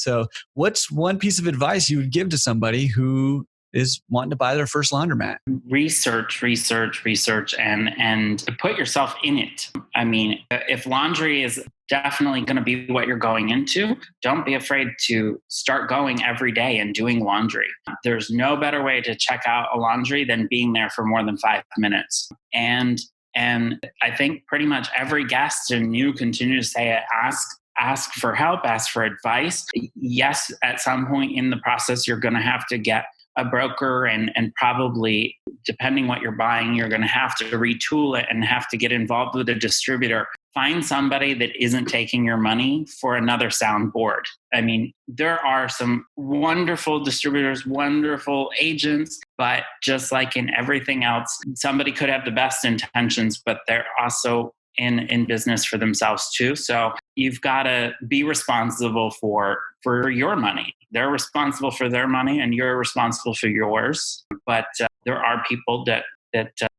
So what's one piece of advice you would give to somebody who is wanting to buy their first laundromat? Research, and put yourself in it. I mean, if laundry is definitely going to be what you're going into, don't be afraid to start going every day and doing laundry. There's no better way to check out a laundry than being there for more than 5 minutes. And I think pretty much every guest, and you continue to say it, ask for help, ask for advice. Yes, at some point in the process, you're going to have to get a broker and probably, depending what you're buying, you're going to have to retool it and have to get involved with a distributor. Find somebody that isn't taking your money for another soundboard. I mean, there are some wonderful distributors, wonderful agents, but just like in everything else, somebody could have the best intentions, but they're also in business for themselves too. So you've got to be responsible for your money. They're responsible for their money and you're responsible for yours. But there are people that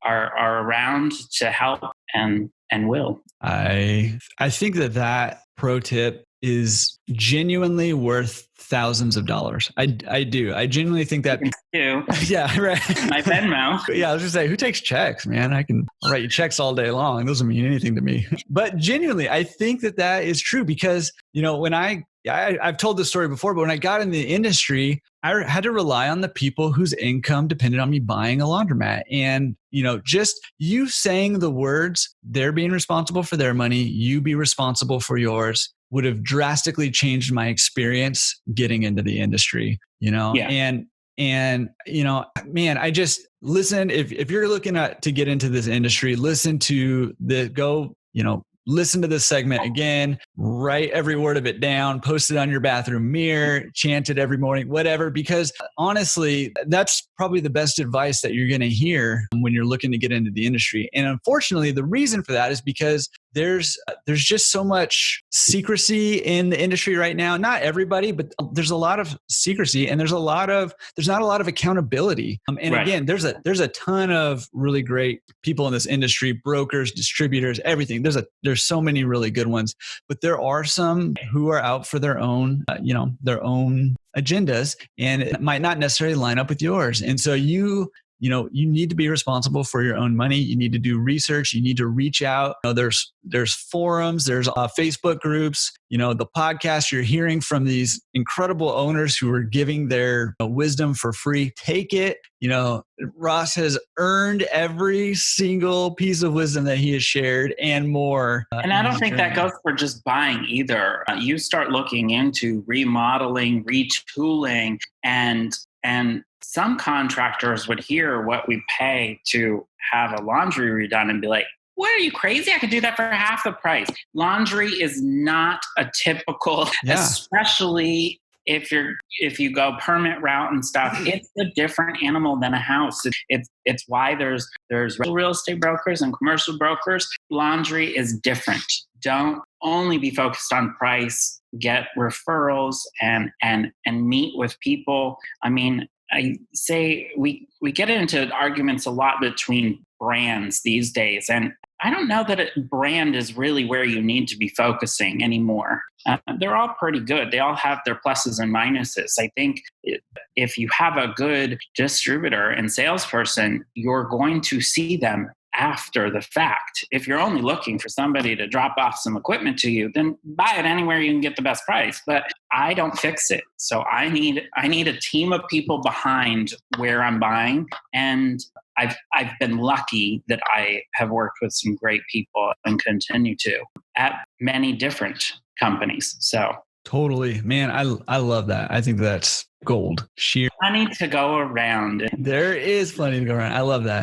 are around to help and will. I think that pro tip is genuinely worth thousands of dollars. I do. I genuinely think that. You. Yeah, right. My Venmo. Yeah, I was just saying, who takes checks, man? I'll write you checks all day long. It doesn't mean anything to me. But genuinely, I think that is true because, when I've told this story before, but when I got in the industry, I had to rely on the people whose income depended on me buying a laundromat. And, just you saying the words, they're being responsible for their money, you be responsible for yours, would have drastically changed my experience getting into the industry, Yeah. And, man, I just listen, if you're looking to get into this industry, listen to listen to this segment again, write every word of it down, post it on your bathroom mirror, chant it every morning, whatever, because honestly, that's probably the best advice that you're going to hear when you're looking to get into the industry. And unfortunately, the reason for that is because there's just so much secrecy in the industry right now. Not everybody, but there's a lot of secrecy and there's not a lot of accountability. And right. Again, there's a ton of really great people in this industry, brokers, distributors, everything. There's so many really good ones, but there are some who are out for their own agendas, and it might not necessarily line up with yours. And so you need to be responsible for your own money. You need to do research. You need to reach out. There's forums, there's Facebook groups, the podcast. You're hearing from these incredible owners who are giving their wisdom for free. Take it. Ross has earned every single piece of wisdom that he has shared and more. And I don't think that goes for just buying either. You start looking into remodeling, retooling, and some contractors would hear what we pay to have a laundry redone and be like, what, are you crazy? I could do that for half the price. Laundry is not a typical, especially if you go permit route and stuff, it's a different animal than a house. It's why there's real estate brokers and commercial brokers. Laundry is different. Don't only be focused on price, get referrals and meet with people. I mean, I say we get into arguments a lot between brands these days, and I don't know that a brand is really where you need to be focusing anymore. They're all pretty good. They all have their pluses and minuses. I think if you have a good distributor and salesperson, you're going to see them after the fact. If you're only looking for somebody to drop off some equipment to you, then buy it anywhere you can get the best price. But I don't fix it. So I need a team of people behind where I'm buying. And I've been lucky that I have worked with some great people and continue to at many different companies. So totally, man, I love that. I think that's gold. Sheer plenty to go around. There is plenty to go around. I love that.